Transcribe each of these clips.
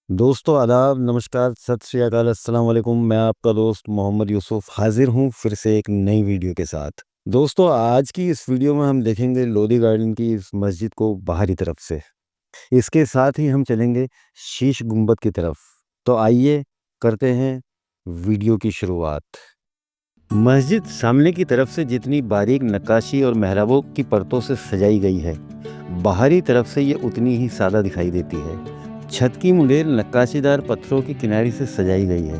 दोस्तों आदाब, नमस्कार, सत श्री अकाल, अस्सलाम वालेकुम। मैं आपका दोस्त मोहम्मद यूसुफ हाजिर हूँ फिर से एक नई वीडियो के साथ। दोस्तों आज की इस वीडियो में हम देखेंगे लोधी गार्डन की इस मस्जिद को बाहरी तरफ से। इसके साथ ही हम चलेंगे शीश गुंबद की तरफ। तो आइए करते हैं वीडियो की शुरुआत। मस्जिद सामने की तरफ से जितनी बारीक नक्काशी और मेहराबों की परतों से सजाई गई है, बाहरी तरफ से ये उतनी ही सादा दिखाई देती है। छत की मुंडेर नक्काशीदार पत्थरों की किनारी से सजाई गई है।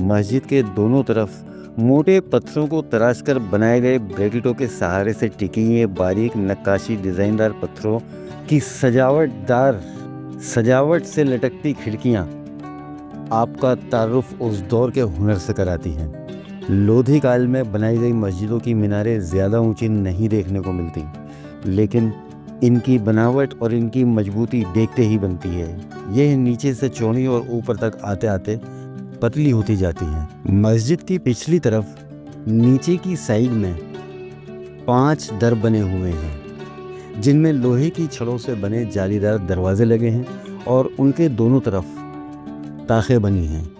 मस्जिद के दोनों तरफ मोटे पत्थरों को तराशकर बनाए गए ब्रैकेटों के सहारे से टिकी ये बारीक नक्काशी डिजाइनदार पत्थरों की सजावट से लटकती खिड़कियां आपका तारुफ उस दौर के हुनर से कराती हैं। लोधी काल में बनाई गई मस्जिदों की मीनारें ज़्यादा ऊंची नहीं देखने को मिलती, लेकिन इनकी बनावट और इनकी मजबूती देखते ही बनती है। यह नीचे से चौड़ी और ऊपर तक आते आते पतली होती जाती है। मस्जिद की पिछली तरफ नीचे की साइड में 5 दर बने हुए हैं, जिनमें लोहे की छड़ों से बने जालीदार दरवाजे लगे हैं और उनके दोनों तरफ ताखें बनी हैं।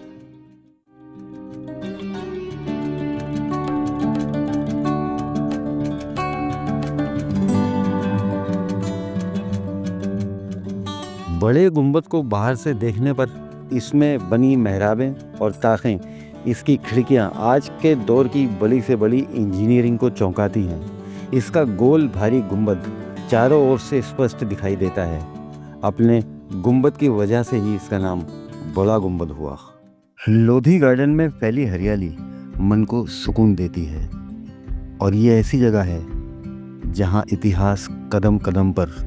बड़े गुंबद को बाहर से देखने पर इसमें बनी मेहराबें और ताखें, इसकी खिड़कियां आज के दौर की बड़ी से बड़ी इंजीनियरिंग को चौंकाती हैं। इसका गोल भारी गुंबद चारों ओर से स्पष्ट दिखाई देता है। अपने गुंबद की वजह से ही इसका नाम बड़ा गुंबद हुआ। लोधी गार्डन में फैली हरियाली मन को सुकून देती है और ये ऐसी जगह है जहां इतिहास कदम कदम पर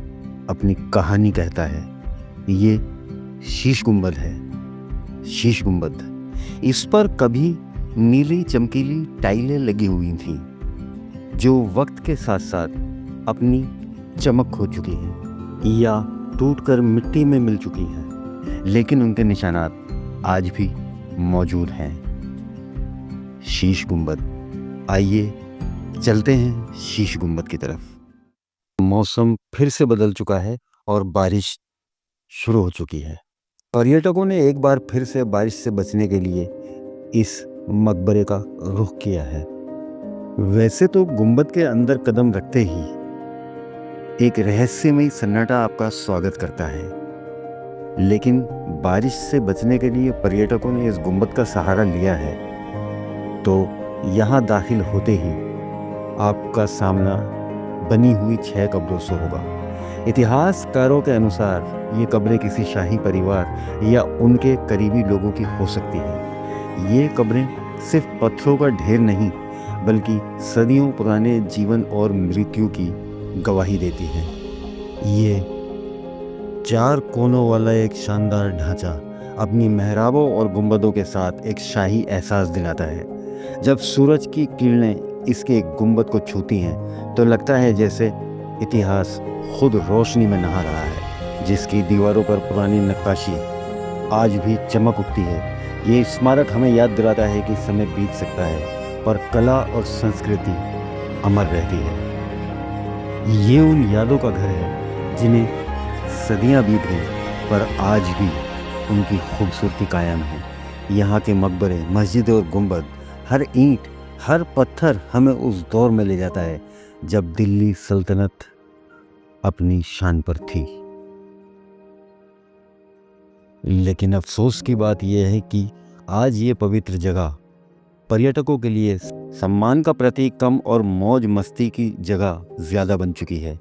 अपनी कहानी कहता है। ये शीश गुंबद है। शीश गुंबद, इस पर कभी नीली चमकीली टाइलें लगी हुई थीं, जो वक्त के साथ साथ अपनी चमक खो चुकी हैं या टूटकर मिट्टी में मिल चुकी हैं, लेकिन उनके निशानात आज भी मौजूद हैं। शीश गुंबद। आइए चलते हैं शीश गुंबद की तरफ। मौसम फिर से बदल चुका है और बारिश शुरू हो चुकी है। पर्यटकों ने एक बार फिर से बारिश से बचने के लिए इस मकबरे का रुख किया है। वैसे तो गुंबद के अंदर कदम रखते ही एक रहस्यमयी सन्नाटा आपका स्वागत करता है, लेकिन बारिश से बचने के लिए पर्यटकों ने इस गुंबद का सहारा लिया है। तो यहाँ दाखिल होते ही आपका सामना बनी हुई 6 कब्रों से होगा। इतिहासकारों के अनुसार ये कब्रें किसी शाही परिवार या उनके करीबी लोगों की हो सकती है। ये कब्रें सिर्फ पत्थरों का ढेर नहीं, बल्कि सदियों पुराने जीवन और मृत्यु की गवाही देती हैं। ये 4 कोनों वाला एक शानदार ढांचा अपनी मेहराबों और गुंबदों के साथ एक शाही एहसास दिलाता है। जब सूरज की किरणें इसके गुंबद को छूती हैं तो लगता है जैसे इतिहास खुद रोशनी में नहा रहा है, जिसकी दीवारों पर पुरानी नक्काशी आज भी चमक उठती है। ये स्मारक हमें याद दिलाता है कि समय बीत सकता है, पर कला और संस्कृति अमर रहती है। ये उन यादों का घर है जिन्हें सदियां बीत गई, पर आज भी उनकी खूबसूरती कायम है। यहाँ के मकबरे, मस्जिदें और गुंबद, हर ईंट, हर पत्थर हमें उस दौर में ले जाता है जब दिल्ली सल्तनत अपनी शान पर थी। लेकिन अफसोस की बात यह है कि आज ये पवित्र जगह पर्यटकों के लिए सम्मान का प्रतीक कम और मौज मस्ती की जगह ज़्यादा बन चुकी है।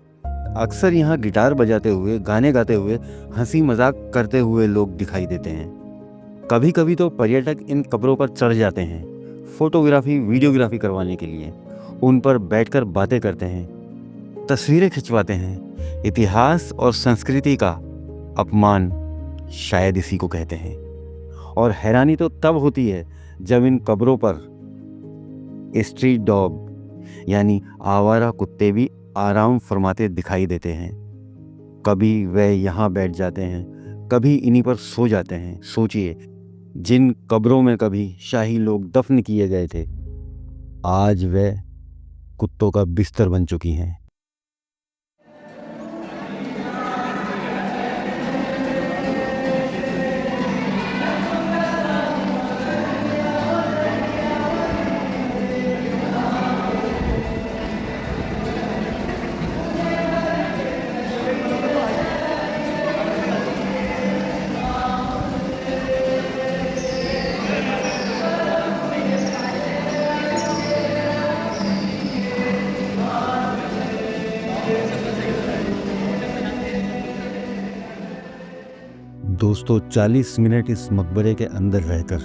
अक्सर यहाँ गिटार बजाते हुए, गाने गाते हुए, हंसी मजाक करते हुए लोग दिखाई देते हैं। कभी कभी तो पर्यटक इन कब्रों पर चढ़ जाते हैं फोटोग्राफी, वीडियोग्राफी करवाने के लिए। उन पर बैठकर बातें करते हैं, तस्वीरें खिंचवाते हैं। इतिहास और संस्कृति का अपमान शायद इसी को कहते हैं। और हैरानी तो तब होती है जब इन कब्रों पर स्ट्रीट डॉग यानी आवारा कुत्ते भी आराम फरमाते दिखाई देते हैं। कभी वह यहाँ बैठ जाते हैं, कभी इन्हीं पर सो जाते हैं। सोचिए, जिन कब्रों में कभी शाही लोग दफन किए गए थे, आज वह कुत्तों का बिस्तर बन चुकी हैं। दोस्तों 40 मिनट इस मकबरे के अंदर रहकर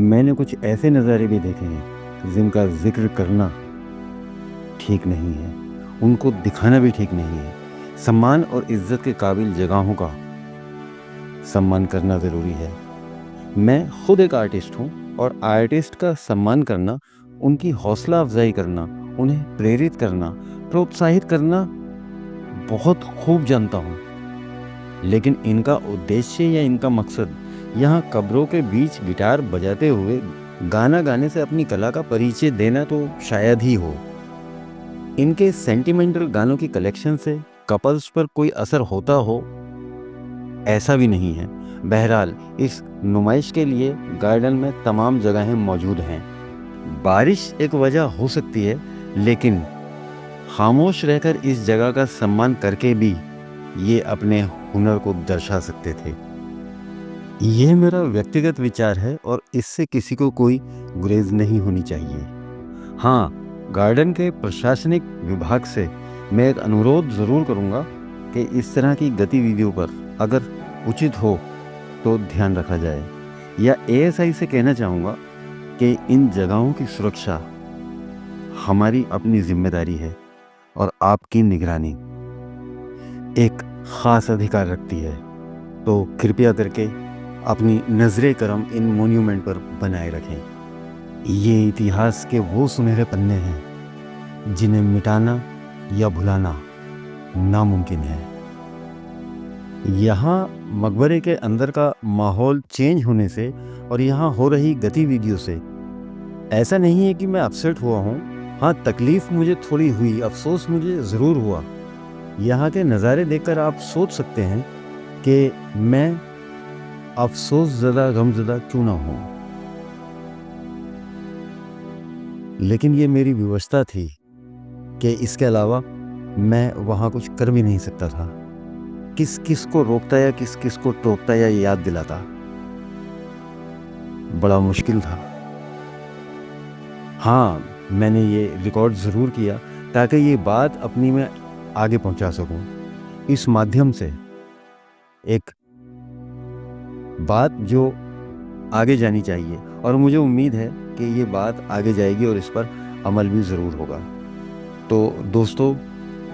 मैंने कुछ ऐसे नज़ारे भी देखे हैं जिनका जिक्र करना ठीक नहीं है, उनको दिखाना भी ठीक नहीं है। सम्मान और इज्जत के काबिल जगहों का सम्मान करना ज़रूरी है। मैं खुद एक आर्टिस्ट हूँ और आर्टिस्ट का सम्मान करना, उनकी हौसला अफजाई करना, उन्हें प्रेरित करना, प्रोत्साहित करना बहुत खूब जानता हूँ। लेकिन इनका उद्देश्य या इनका मकसद यहाँ कब्रों के बीच गिटार बजाते हुए गाना गाने से अपनी कला का परिचय देना तो शायद ही हो। इनके सेंटिमेंटल गानों की कलेक्शन से कपल्स पर कोई असर होता हो, ऐसा भी नहीं है। बहरहाल इस नुमाइश के लिए गार्डन में तमाम जगहें मौजूद हैं। बारिश एक वजह हो सकती है, लेकिन खामोश रहकर इस जगह का सम्मान करके भी ये अपने हुनर को दर्शा सकते थे। यह मेरा व्यक्तिगत विचार है और इससे किसी को कोई गुरेज नहीं होनी चाहिए। हाँ, गार्डन के प्रशासनिक विभाग से मैं एक अनुरोध ज़रूर करूँगा कि इस तरह की गतिविधियों पर अगर उचित हो तो ध्यान रखा जाए, या एएसआई से कहना चाहूँगा कि इन जगहों की सुरक्षा हमारी अपनी जिम्मेदारी है और आपकी निगरानी एक ख़ास अधिकार रखती है। तो कृपया करके अपनी नज़रे करम इन मोन्यूमेंट पर बनाए रखें। ये इतिहास के वो सुनहरे पन्ने हैं जिन्हें मिटाना या भुलाना नामुमकिन है। यहाँ मकबरे के अंदर का माहौल चेंज होने से और यहाँ हो रही गतिविधियों से ऐसा नहीं है कि मैं अपसेट हुआ हूँ। हाँ, तकलीफ़ मुझे थोड़ी हुई, अफसोस मुझे ज़रूर हुआ। यहाँ के नज़ारे देखकर आप सोच सकते हैं कि मैं अफसोस ज़्यादा गमज़दा क्यों ना हूँ, लेकिन ये मेरी विवशता थी कि इसके अलावा मैं वहाँ कुछ कर भी नहीं सकता था। किस किस को रोकता या किस किस को टोकता या याद दिलाता, बड़ा मुश्किल था। हाँ, मैंने ये रिकॉर्ड ज़रूर किया ताकि ये बात अपनी मैं आगे पहुंचा सकूं। इस माध्यम से एक बात जो आगे जानी चाहिए, और मुझे उम्मीद है कि ये बात आगे जाएगी और इस पर अमल भी ज़रूर होगा। तो दोस्तों,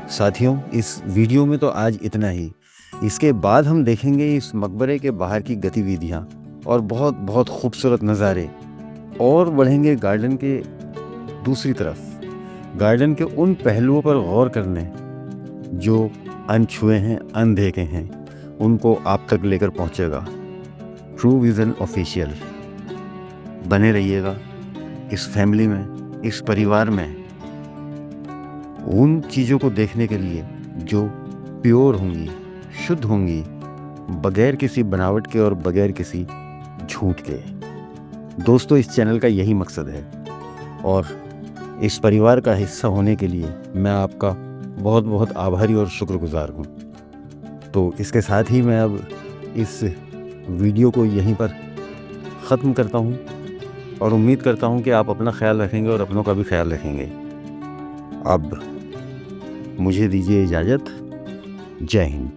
साथियों, इस वीडियो में तो आज इतना ही। इसके बाद हम देखेंगे इस मकबरे के बाहर की गतिविधियाँ और बहुत बहुत खूबसूरत नज़ारे, और बढ़ेंगे गार्डन के दूसरी तरफ, गार्डन के उन पहलुओं पर गौर करने जो अनछुए हैं, अनदेखे हैं, उनको आप तक लेकर पहुंचेगा ट्रू विज़न ऑफिशियल। बने रहिएगा इस फैमिली में, इस परिवार में, उन चीज़ों को देखने के लिए जो प्योर होंगी, शुद्ध होंगी, बगैर किसी बनावट के और बगैर किसी झूठ के। दोस्तों, इस चैनल का यही मकसद है और इस परिवार का हिस्सा होने के लिए मैं आपका बहुत बहुत आभारी और शुक्रगुजार हूँ। तो इसके साथ ही मैं अब इस वीडियो को यहीं पर ख़त्म करता हूँ और उम्मीद करता हूँ कि आप अपना ख्याल रखेंगे और अपनों का भी ख्याल रखेंगे। अब मुझे दीजिए इजाज़त। जय हिंद।